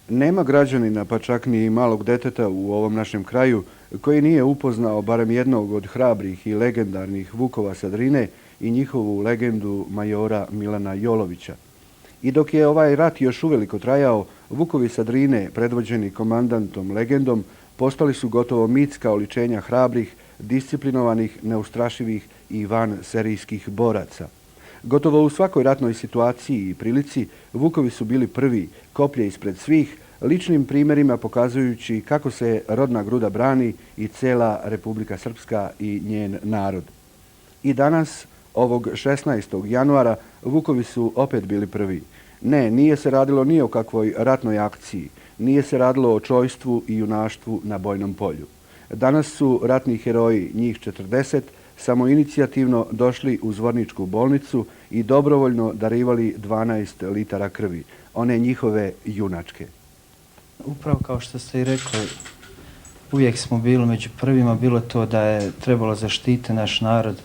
Nema građanina, pa čak ni malog deteta u ovom našem kraju, koji nije upoznao barem jednog od hrabrih i legendarnih Vukova sa Drine i njihovu legendu majora Milana Jolovića. I dok je ovaj rat još uveliko trajao, Vukovi sa Drine, predvođeni komandantom legendom, postali su gotovo mitska oličenja hrabrih, disciplinovanih, neustrašivih i vanserijskih boraca. Gotovo u svakoj ratnoj situaciji i prilici Vukovi su bili prvi, koplje ispred svih, ličnim primjerima pokazujući kako se rodna gruda brani i cela Republika Srpska i njen narod. I danas, ovog 16. januara, Vukovi su opet bili prvi. Ne, nije se radilo ni o kakvoj ratnoj akciji, nije se radilo o čojstvu i junaštvu na bojnom polju. Danas su ratni heroji, njih 40, samoinicijativno došli u Zvorničku bolnicu i dobrovoljno darivali 12 litara krvi, one njihove junačke. Upravo kao što ste i rekli, uvijek smo bili među prvima, bilo to da je trebalo zaštiti naš narod,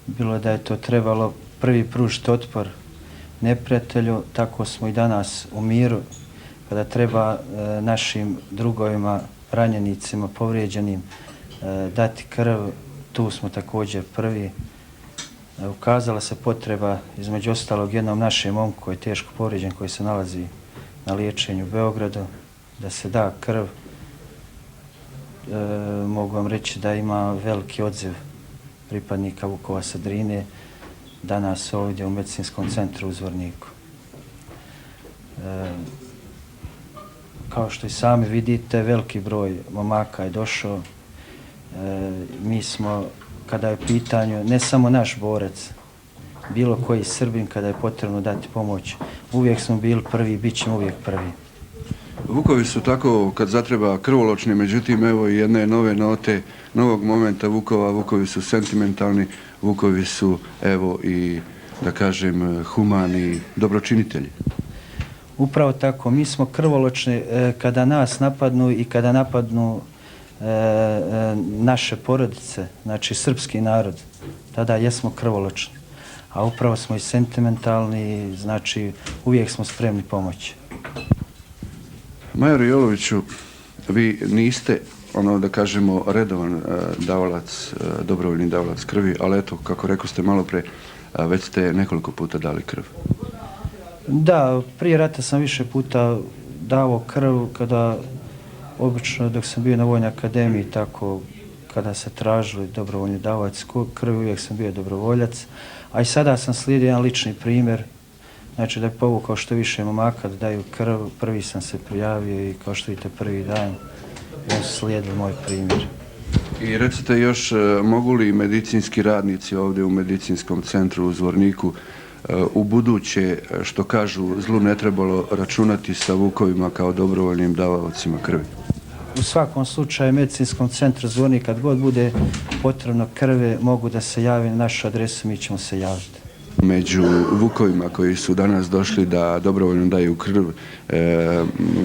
bilo da je to trebalo prvi pružiti otpor neprijatelju, tako smo i danas u miru, kada treba našim drugovima, ranjenicima, povrijeđenim dati krv, tu smo također prvi. Ukazala se potreba, između ostalog, jednom našem momku koji je teško povrijeđen, koji se nalazi na liječenju u Beogradu, da se da krv. Mogu vam reći da ima veliki odziv pripadnika Vukova sa Drine danas ovdje u medicinskom centru u Zvorniku. Kao što i sami vidite, veliki broj momaka je došao. Mi smo, kada je u pitanju ne samo naš borac, bilo koji Srbin, kada je potrebno dati pomoć, uvijek smo bili prvi, bit ćemo uvijek prvi. Vukovi su tako kad zatreba krvoločni, međutim evo i jedne nove note, novog momenta Vukova. Vukovi su sentimentalni, Vukovi su evo i da kažem humani dobročinitelji. Upravo tako, mi smo krvoločni kada nas napadnu i kada napadnu naše porodice, znači srpski narod, tada jesmo krvoločni. A upravo smo i sentimentalni, znači uvijek smo spremni pomoći. Major Joloviću, vi niste, da kažemo, redovan davalac, dobrovoljni davalac krvi, ali eto, kako rekao ste malo pre, već ste nekoliko puta dali krv. Da, prije rata sam više puta davao krv, kada obično dok sam bio na Vojnoj akademiji, tako kada se tražili dobrovoljni davalac krvi, uvijek sam bio dobrovoljac. A i sada sam slijedio jedan lični primjer, znači da je povukao što više momaka da daju krv, prvi sam se prijavio i kao što vidite prvi dan su slijedili moj primjer. I recite još, mogu li medicinski radnici ovdje u medicinskom centru u Zvorniku u buduće, što kažu, zlu ne trebalo računati sa Vukovima kao dobrovoljnim davaocima krvi? U svakom slučaju, medicinskom centru Zvornik, kad god bude potrebno krve, mogu da se javi na našu adresu, mi ćemo se javiti. Među Vukovima koji su danas došli da dobrovoljno daju krv,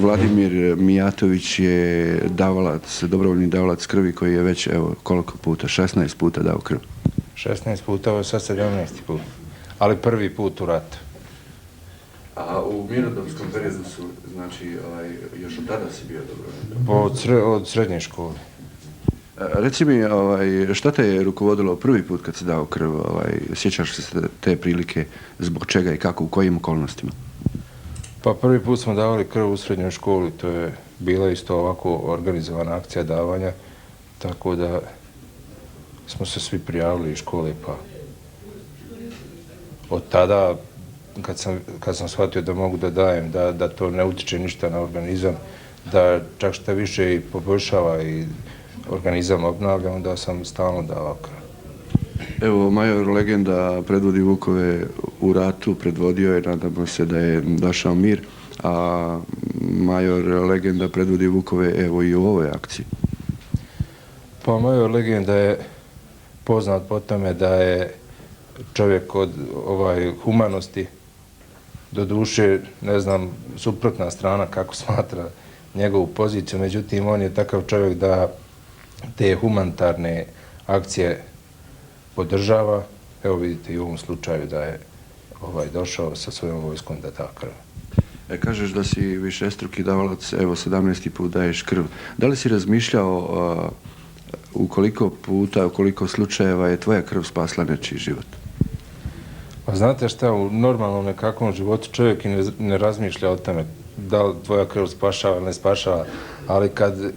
Vladimir Mijatović je davalac, dobrovoljni davalac krvi koji je već, evo, koliko puta, 16 puta dao krv. 16 puta, ovo je sad 17. put, ali prvi put u ratu. A u mirnodopskom periodu su, znači, još od tada si bio dobrovoljni? Od srednje škole. Reci mi, šta te je rukovodilo prvi put kad si dao krv? Sjećaš se te prilike, zbog čega i kako, u kojim okolnostima? Pa prvi put smo davali krv u srednjoj školi, to je bila isto ovako organizovana akcija davanja, tako da smo se svi prijavili iz škole, pa od tada, kad sam shvatio da mogu da dajem, da to ne utiče ništa na organizam, da čak što više i poboljšava i organizam obnavlja, onda sam stalno davao krv. Evo, major legenda predvodi Vukove u ratu, predvodio je, nadamo se da je došao mir, a major legenda predvodi Vukove evo i u ovoj akciji. Pa major legenda je poznat po tome da je čovjek od humanosti, do duše, ne znam, suprotna strana kako smatra njegovu poziciju, međutim on je takav čovjek da te humanitarne akcije podržava. Evo vidite i u ovom slučaju da je došao sa svojom vojskom da da krv. Kažeš da si višestruki davalac, evo 17. put daješ krv. Da li si razmišljao u koliko puta, u koliko slučajeva je tvoja krv spasla nečiji život? Pa znate šta, u normalnom nekakvom životu čovjek i ne razmišlja o tome da li tvoja krv spašava ili ne spašava, ali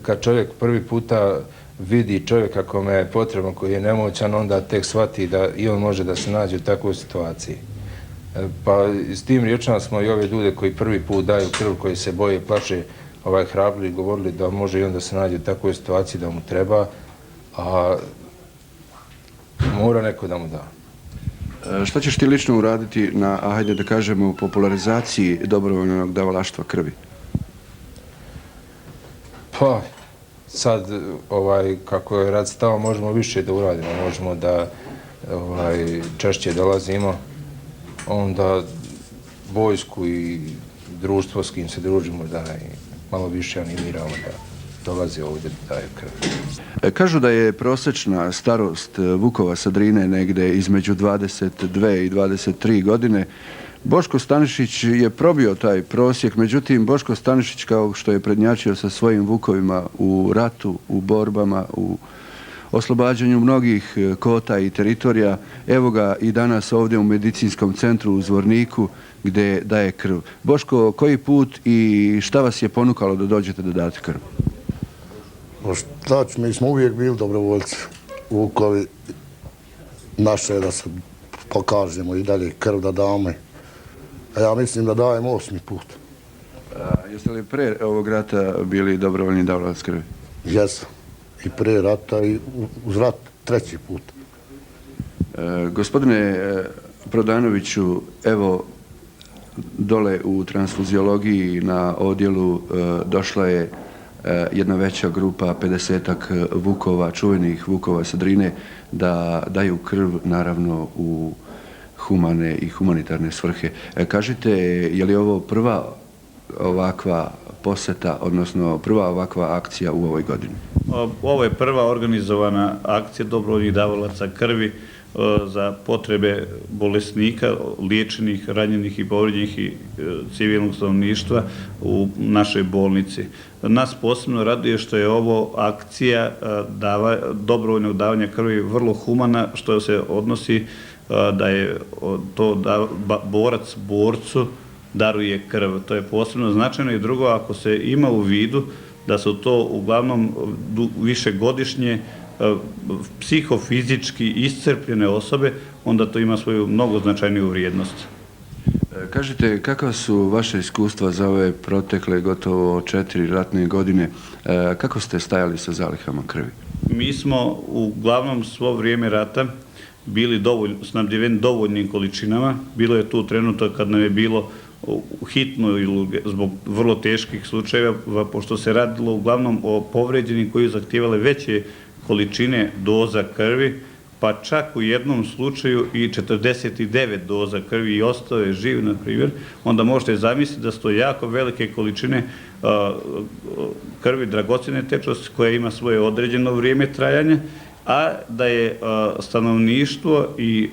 kad čovjek prvi puta vidi čovjeka kome je potrebno, koji je nemoćan, onda tek shvati da i on može da se nađe u takvoj situaciji. Pa s tim riječima smo i ove ljude koji prvi put daju krv, koji se boje, plaše, hrabri, govorili da može i on da se nađe u takvoj situaciji da mu treba, a mora neko da mu da. Šta ćeš ti lično uraditi na, hajde da kažemo, popularizaciji dobrovoljnog davalaštva krvi? Pa, sad, kako je rad stao, možemo više da uradimo, možemo da češće dolazimo, onda vojsku i društvo s kim se družimo da malo više animiramo da dolazi ovdje da daje krv. Kažu da je prosječna starost vukova sa Drine negde između 22 i 23 godine. Boško Stanišić je probio taj prosjek, međutim Boško Stanišić, kao što je prednjačio sa svojim vukovima u ratu, u borbama, u oslobađanju mnogih kota i teritorija, evo ga i danas ovdje u medicinskom centru u Zvorniku gdje daje krv. Boško, koji put i šta vas je ponukalo da dođete da date krv? Znači, mi smo uvijek bili dobrovoljci. Vukovi naše je da se pokažemo i dalje krv da damo. A ja mislim da dajem 8. put. Jeste li pre ovog rata bili dobrovoljni davalac krvi? Jesam. I pre rata i uz rat 3. put. Gospodine Prodanoviću, evo dole u transfuziologiji na odjelu došla je jedna veća grupa, 50-ak vukova, čuvenih vukova sa Drine, da daju krv, naravno, u humane i humanitarne svrhe. Kažite, je li ovo prva ovakva poseta, odnosno prva ovakva akcija u ovoj godini? Ovo je prva organizovana akcija dobrovoljnih davalaca krvi za potrebe bolesnika, liječenih, ranjenih i povrijeđenih i civilnog stanovništva u našoj bolnici. Nas posebno raduje što je ovo akcija dobrovoljnog davanja krvi vrlo humana, što se odnosi da je to borac borcu daruje krv. To je posebno značajno i drugo, ako se ima u vidu da su to uglavnom višegodišnje psihofizički iscrpljene osobe, onda to ima svoju mnogo značajniju vrijednost. Kažite, kakva su vaše iskustva za ove protekle gotovo 4 ratne godine? Kako ste stajali sa zalihama krvi? Mi smo uglavnom svo vrijeme rata bili snabdjeveni dovoljnim količinama. Bilo je tu trenutak kad nam je bilo hitno ili zbog vrlo teških slučajeva, pošto se radilo uglavnom o povređenim koji zahtijevale veće količine doza krvi, pa čak u jednom slučaju i 49 doza krvi i ostao je živ, na primjer, onda možete zamisliti da su to jako velike količine krvi dragocjene tečnosti koja ima svoje određeno vrijeme trajanja, a da je stanovništvo i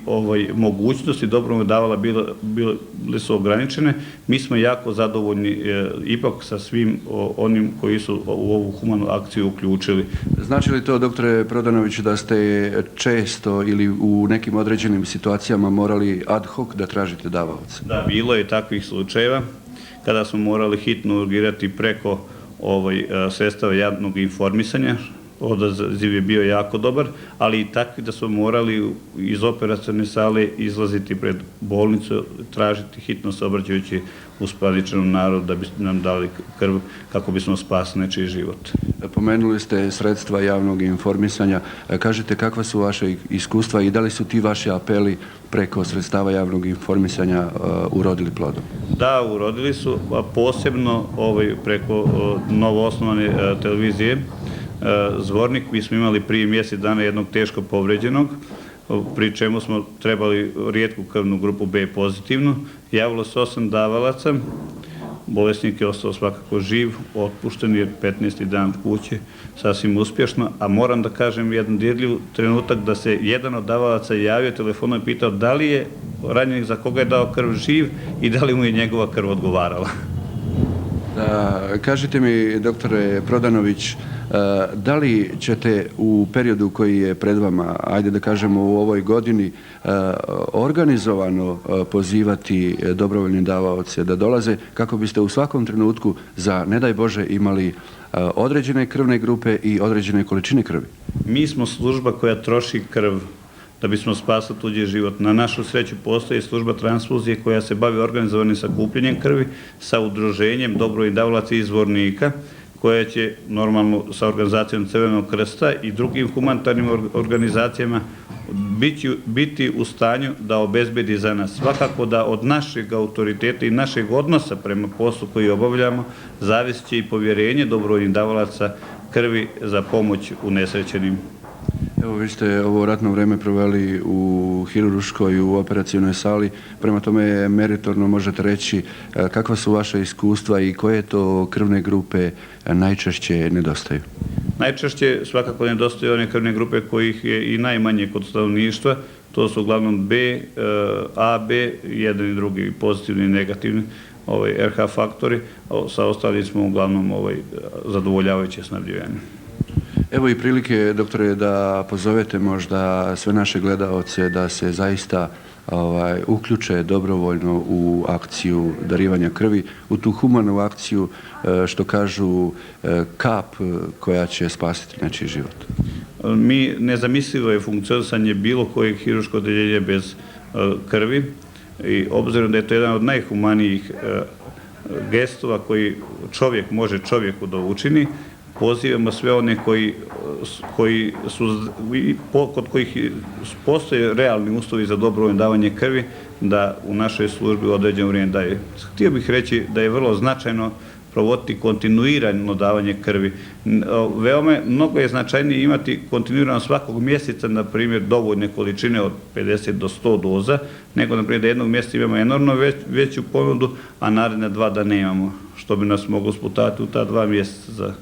mogućnosti dobrovoljnog davala bile su ograničene. Mi smo jako zadovoljni ipak sa svim onim koji su u ovu humanu akciju uključili. Znači li to, doktore Prodanoviću, da ste često ili u nekim određenim situacijama morali ad hoc da tražite davaoca? Da, bilo je takvih slučajeva kada smo morali hitno urgirati preko sredstava javnog informisanja. Odaziv je bio jako dobar, ali i takvi da smo morali iz operacione sale izlaziti pred bolnicu, tražiti hitno se obraćajući uspaničenom narodu da bi nam dali krv kako bismo spasili nečiji život. Pomenuli ste sredstva javnog informisanja. Kažite, kakva su vaše iskustva i da li su ti vaši apeli preko sredstava javnog informisanja urodili plodom? Da, urodili su, a posebno preko novoosnovane televizije Zvornik. Mi smo imali prije mjesec dana jednog teško povređenog, pri čemu smo trebali rijetku krvnu grupu B pozitivnu. Javilo se 8 davalaca, bolesnik je ostao svakako živ, otpušten je 15. dan kuće, sasvim uspješno, a moram da kažem jedan dirljiv trenutak da se jedan od davalaca javio telefonom i pitao da li je ranjenik za koga je dao krv živ i da li mu je njegova krv odgovarala. Kažite mi, doktore Prodanović, da li ćete u periodu koji je pred vama, ajde da kažemo u ovoj godini, organizovano pozivati dobrovoljne davaoce da dolaze kako biste u svakom trenutku za, ne daj Bože, imali određene krvne grupe i određene količine krvi? Mi smo služba koja troši krv da bismo spasili tuđi život. Na našu sreću postoji služba transfuzije koja se bavi organizovanim sakupljanjem krvi sa udruženjem dobrovoljnih davalaca izvornika, koja će normalno sa organizacijom Crvenog krsta i drugim humanitarnim organizacijama biti u stanju da obezbedi za nas. Svakako da od našeg autoriteta i našeg odnosa prema poslu koji obavljamo zavisit će i povjerenje dobrovoljnih davalaca krvi za pomoć unesrećenim. Evo, vi ste ovo ratno vreme proveli u hirurškoj, u operacionoj sali, prema tome meritorno možete reći kakva su vaše iskustva i koje to krvne grupe najčešće nedostaju? Najčešće svakako nedostaju one krvne grupe kojih je i najmanje kod stanovništva, to su uglavnom B, AB, jedan i drugi, pozitivni i negativni RH faktori, sa ostalim smo uglavnom zadovoljavajuće snabdjevanje. Evo i prilike, doktore, da pozovete možda sve naše gledaoce da se zaista uključe dobrovoljno u akciju darivanja krvi, u tu humanu akciju, što kažu, kap koja će spasiti nečiji život. Nezamislivo je funkcionisanje bilo kojeg hirurškog odeljenja bez krvi i obzirom da je to jedan od najhumanijih gestova koji čovjek može čovjeku da učini, pozivamo sve one kod kojih postoje realni uslovi za dobrovoljno davanje krvi da u našoj službi u određeno vrijeme daju. Htio bih reći da je vrlo značajno provoditi kontinuirano davanje krvi. Mnogo je značajnije imati kontinuirano svakog mjeseca, na primjer, dovoljne količine od 50 do 100 doza, nego, na primjer, da jednog mjeseca imamo enormno veću ponudu, a naredne 2 da nemamo, što bi nas moglo sputati u ta 2 mjeseca za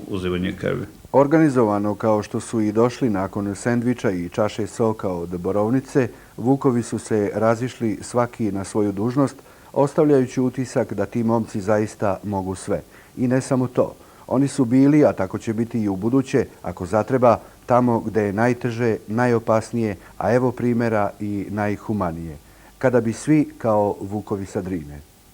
uzimanje krvi. Organizovano kao što su i došli nakon sendviča i čaše soka od borovnice, vukovi su se razišli svaki na svoju dužnost, ostavljajući utisak da ti momci zaista mogu sve. I ne samo to. Oni su bili, a tako će biti i u buduće, ako zatreba, tamo gde je najteže, najopasnije, a evo primjera i najhumanije. Kada bi svi kao vukovi sa Drine.